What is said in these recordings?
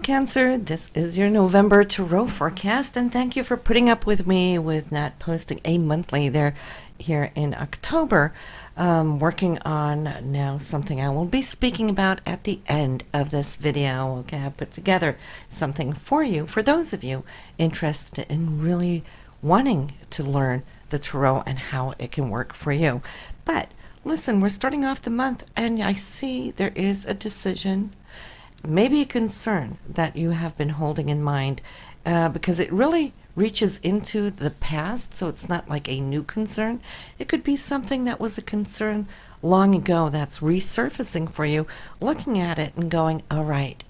Cancer. This is your November Tarot forecast, and thank you for putting up with me with not posting a monthly there here in October. Working on now something I will be speaking about at the end of this video. Okay, I put together something for you, for those of you interested in really wanting to learn the tarot and how it can work for you. But listen, we're starting off the month, and I see there is a decision, maybe a concern that you have been holding in mind, because it really reaches into the past, so it's not like a new concern. It could be something that was a concern long ago that's resurfacing for you, looking at it and going, all right,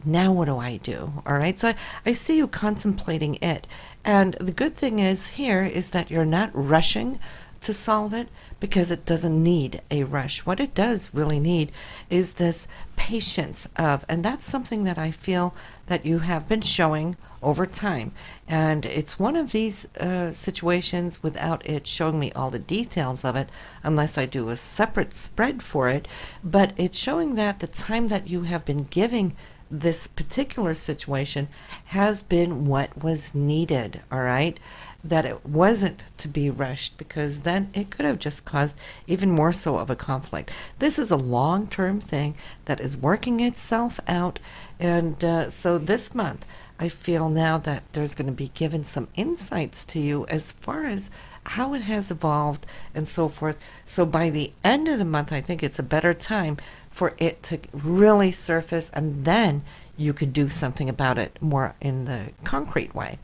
now what do I do? All right, so I see you contemplating it. And the good thing is here is that you're not rushing to solve it, because it doesn't need a rush. What it does really need is this patience of, and that's something that I feel that you have been showing over time. And it's one of these situations without it showing me all the details of it, unless I do a separate spread for it, but it's showing that the time that you have been giving this particular situation has been what was needed, all right? That it wasn't to be rushed, because then it could have just caused even more so of a conflict. This is a long-term thing that is working itself out, and so this month I feel now that there's going to be given some insights to you as far as how it has evolved and so forth. So by the end of the month, I think it's a better time for it to really surface, and then you could do something about it more in the concrete way.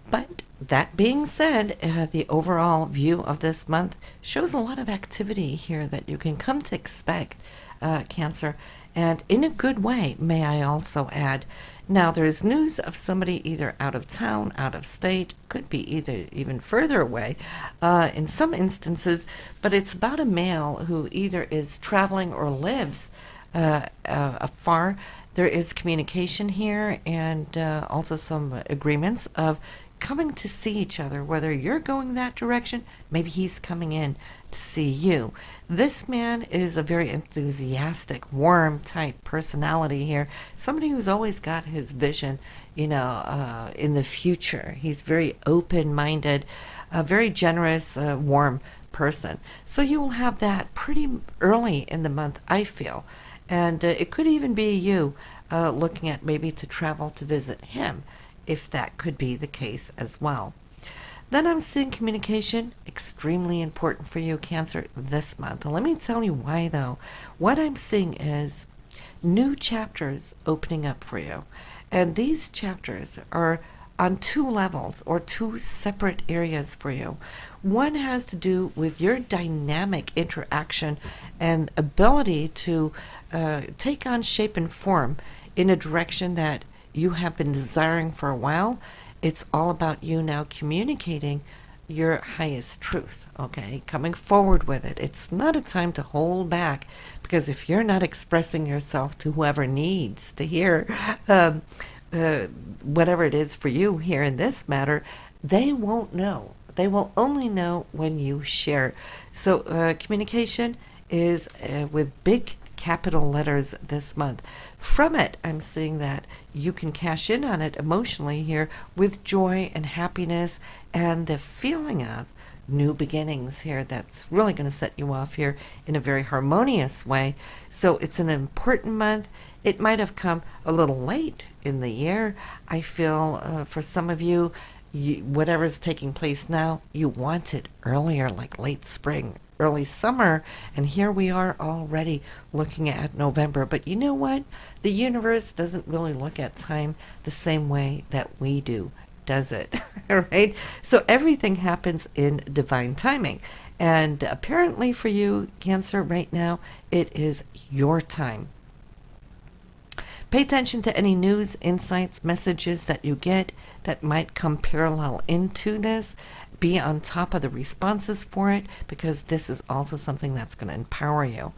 But that being said, the overall view of this month shows a lot of activity here that you can come to expect, Cancer, and in a good way, may I also add. Now, there's news of somebody either out of town, out of state, could be either even further away in some instances, but it's about a male who either is traveling or lives afar. There is communication here, and also some agreements of coming to see each other, whether you're going that direction, maybe he's coming in to see you. This man is a very enthusiastic, warm type personality here, somebody who's always got his vision, in the future. He's very open-minded, a very generous, warm person. So you will have that pretty early in the month, I feel. And it could even be you looking at maybe to travel to visit him, if that could be the case as well. Then I'm seeing communication, extremely important for you, Cancer, this month. And let me tell you why, though. What I'm seeing is new chapters opening up for you. And these chapters are on two levels, or two separate areas for you. One has to do with your dynamic interaction and ability to take on shape and form in a direction that you have been desiring for a while. It's all about you now communicating your highest truth, okay? Coming forward with it. It's not a time to hold back, because if you're not expressing yourself to whoever needs to hear whatever it is for you here in this matter, they won't know. They will only know when you share. So communication is with big capital letters this month. From it, I'm seeing that you can cash in on it emotionally here with joy and happiness and the feeling of new beginnings here. That's really going to set you off here in a very harmonious way. So it's an important month. It might have come a little late in the year. I feel for some of you, whatever's taking place now, you want it earlier, like late spring, early summer, and here we are already looking at November. But you know what? The universe doesn't really look at time the same way that we do, does it? All right? So everything happens in divine timing. And apparently for you, Cancer, right now, it is your time. Pay attention to any news, insights, messages that you get that might come parallel into this. Be on top of the responses for it, because this is also something that's going to empower you.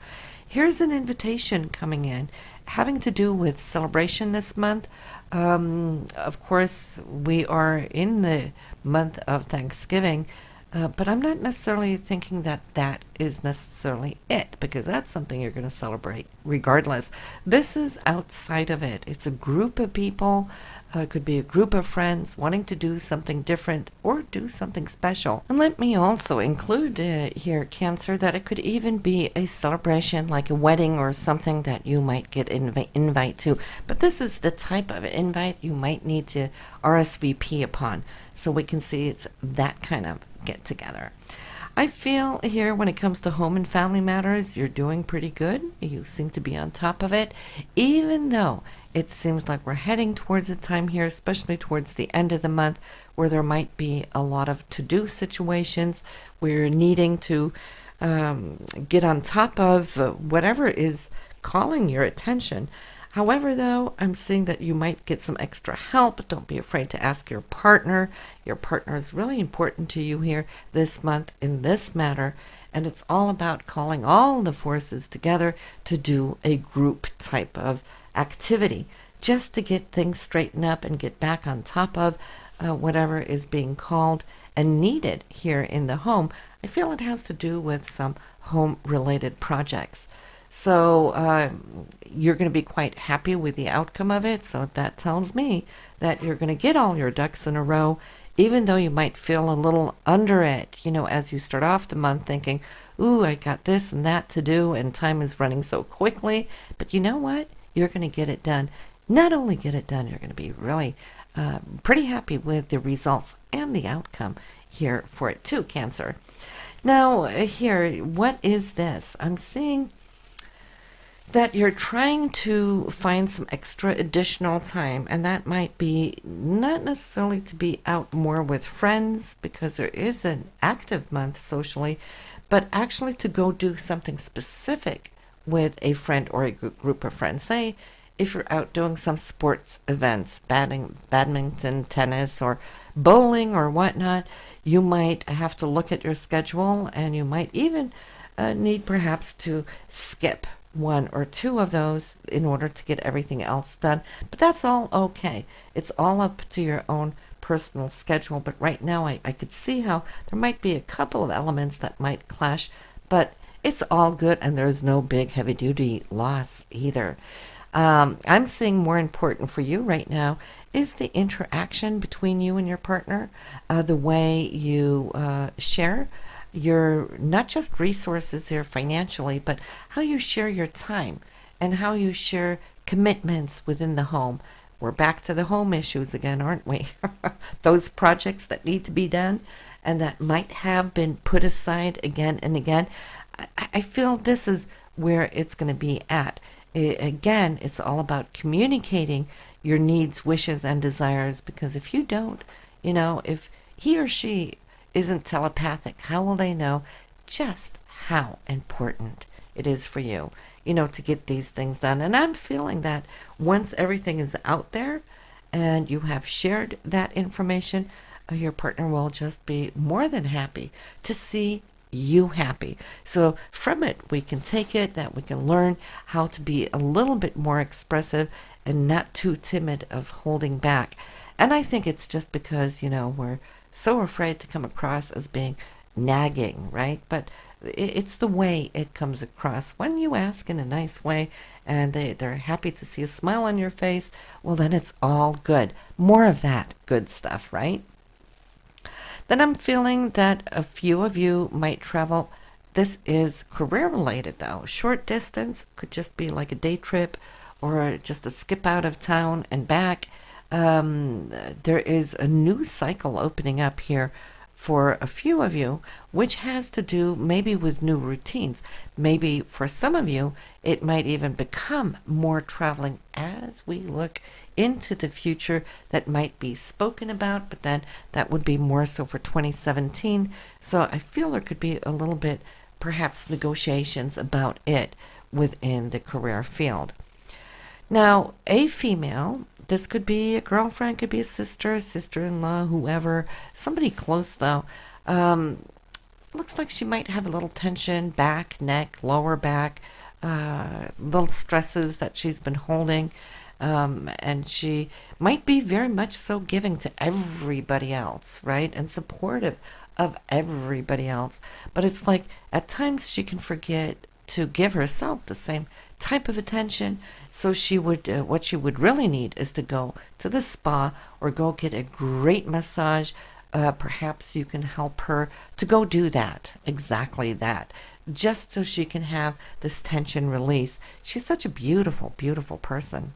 Here's an invitation coming in having to do with celebration this month. Of course, we are in the month of Thanksgiving. But I'm not necessarily thinking that that is necessarily it, because that's something you're going to celebrate regardless. This is outside of it. It's a group of people, could be a group of friends wanting to do something different or do something special. And let me also include here, Cancer, that it could even be a celebration like a wedding or something that you might get invite to. But this is the type of invite you might need to RSVP upon, so we can see it's that kind of get together. I feel here when it comes to home and family matters, you're doing pretty good. You seem to be on top of it, even though it seems like we're heading towards a time here, especially towards the end of the month, where there might be a lot of to-do situations. We're needing to get on top of whatever is calling your attention. However, though, I'm seeing that you might get some extra help. Don't be afraid to ask your partner. Your partner is really important to you here this month in this matter. And it's all about calling all the forces together to do a group type of activity, just to get things straightened up and get back on top of whatever is being called and needed here in the home. I feel it has to do with some home-related projects. So you're going to be quite happy with the outcome of it. So that tells me that you're going to get all your ducks in a row, even though you might feel a little under it, as you start off the month thinking, ooh, I got this and that to do, and time is running so quickly. But you know what? You're going to get it done. Not only get it done, you're going to be really pretty happy with the results and the outcome here for it too, Cancer. Now, here, what is this? I'm seeing that you're trying to find some extra additional time, and that might be not necessarily to be out more with friends, because there is an active month socially, but actually to go do something specific with a friend or a group of friends. Say if you're out doing some sports events, badminton, tennis, or bowling or whatnot, you might have to look at your schedule, and you might even need perhaps to skip one or two of those in order to get everything else done. But that's all okay. It's all up to your own personal schedule. But right now I could see how there might be a couple of elements that might clash, but it's all good, and there's no big heavy duty loss either. I'm seeing more important for you right now is the interaction between you and your partner, the way you share your not just resources here financially, but how you share your time and how you share commitments within the home. We're back to the home issues again, aren't we? Those projects that need to be done and that might have been put aside again and again. I feel this is where it's going to be at. Again, it's all about communicating your needs, wishes, and desires, because if you don't, if he or she isn't telepathic, how will they know just how important it is for you, to get these things done? And I'm feeling that once everything is out there and you have shared that information, your partner will just be more than happy to see you happy. So from it, we can take it that we can learn how to be a little bit more expressive and not too timid of holding back. And I think it's just because, we're so afraid to come across as being nagging, right? But it's the way it comes across. When you ask in a nice way and they're happy to see a smile on your face, well, then it's all good. More of that good stuff, right? Then I'm feeling that a few of you might travel. This is career related though. Short distance, could just be like a day trip or just a skip out of town and back. There is a new cycle opening up here for a few of you, which has to do maybe with new routines. Maybe for some of you, it might even become more traveling as we look into the future that might be spoken about, but then that would be more so for 2017. So I feel there could be a little bit, perhaps, negotiations about it within the career field. Now, a female, this could be a girlfriend, could be a sister, sister-in-law, whoever, somebody close though. Looks like she might have a little tension, back, neck, lower back, little stresses that she's been holding. And she might be very much so giving to everybody else, right? And supportive of everybody else. But it's like at times she can forget to give herself the same type of attention. So she would, what she would really need is to go to the spa or go get a great massage. Perhaps you can help her to go do that, exactly that, just so she can have this tension release. She's such a beautiful, beautiful person.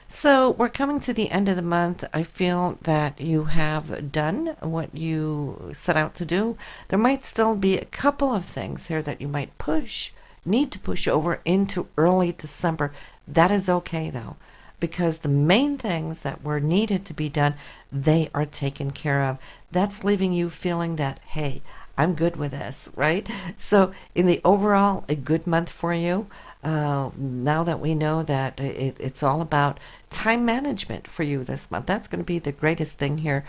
So we're coming to the end of the month. I feel that you have done what you set out to do. There might still be a couple of things here that you might need to push over into early December. That is okay though, because the main things that were needed to be done, they are taken care of. That's leaving you feeling that, hey, I'm good with this, right? So, in the overall, a good month for you. Now that we know that it's all about time management for you this month, that's going to be the greatest thing here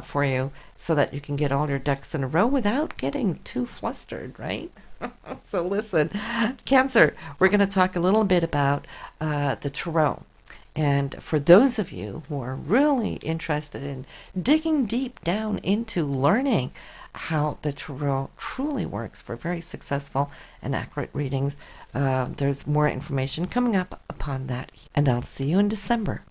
for you so that you can get all your ducks in a row without getting too flustered, right? So, listen, Cancer, we're going to talk a little bit about the tarot. And for those of you who are really interested in digging deep down into learning how the tarot truly works for very successful and accurate readings, there's more information coming up upon that. And I'll see you in December.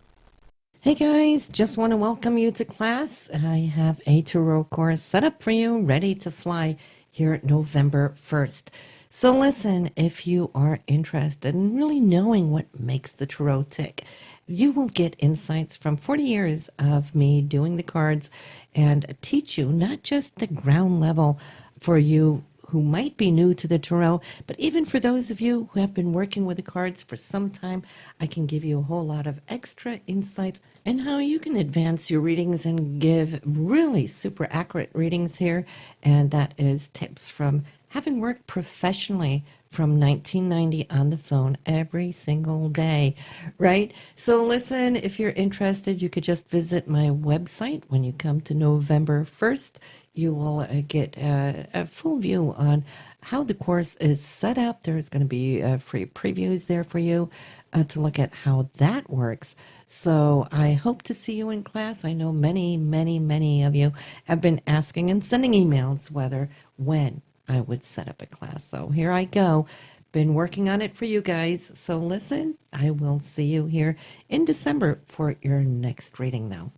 Hey guys, just want to welcome you to class. I have a tarot course set up for you, ready to fly here November 1st. So listen, if you are interested in really knowing what makes the tarot tick, you will get insights from 40 years of me doing the cards and teach you not just the ground level for you who might be new to the tarot, but even for those of you who have been working with the cards for some time, I can give you a whole lot of extra insights and how you can advance your readings and give really super accurate readings here. And that is tips from having worked professionally from 1990 on the phone every single day, right? So listen, if you're interested, you could just visit my website when you come to November 1st. You will get a full view on how the course is set up. There's going to be free previews there for you to look at how that works. So I hope to see you in class. I know many, many, many of you have been asking and sending emails when I would set up a class. So here I go. Been working on it for you guys. So listen, I will see you here in December for your next reading though.